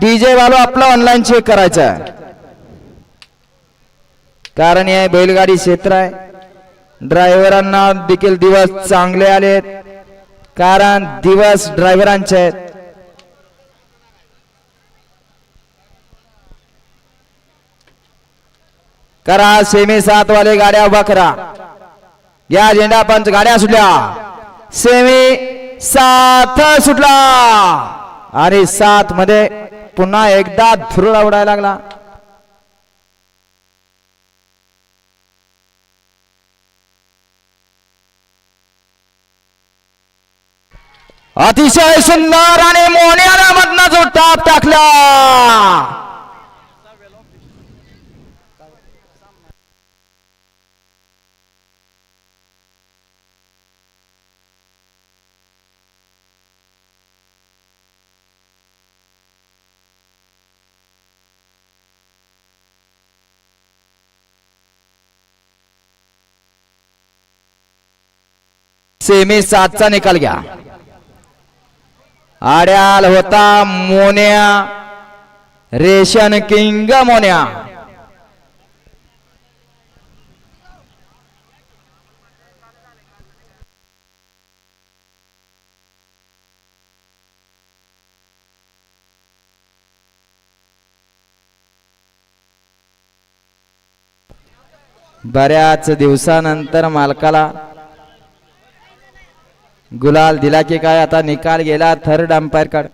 DJ वालो आपला online check करायचा आहे, कारण हे बैलगाडी क्षेत्र आहे. ड्रायव्हरांना देखील दिवस चांगले आलेत, कारण दिवस ड्रायव्हरांचे आहेत. करा सेमी 7 वाले गाड्या उभा करा. या झेंडा पंच गाड्या सुटल्या. सेमी 7 सुटला आणि 7 मध्ये पुन्हा एकदा धुरळा उडायला लागला. अतिशय सुंदर आणि मोन्याला मधनं जो टाप टाकला. सेमी 7 चा निकाल घ्या. आड्याल होता मोन्या, रेशन किंग मोन्या. बऱ्याच दिवसानंतर मालकाला गुलाल दिला की काय. आता निकाल गेला थर्ड अंपायर कडे.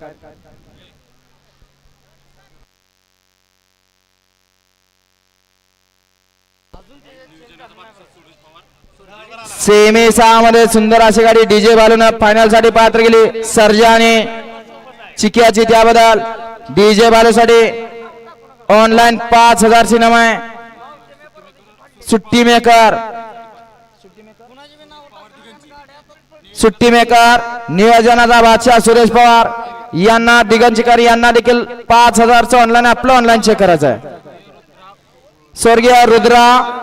सेमी 6 मध्ये सुंदर अशी गाडी डीजे बालून फायनल साठी पात्र गेली. सर्जाने चिकियाची त्याबद्दल डीजे बालू साठी ऑनलाईन 5000 सिनेमा आहे. सुट्टी मेकर नियोजनाचा बादशाह सुरेश पवार यांना, दिगंजकर यांना देखील 5000 ऑनलाईन आपलं ऑनलाईन चेक करायचं आहे. स्वर्गीय रुद्रा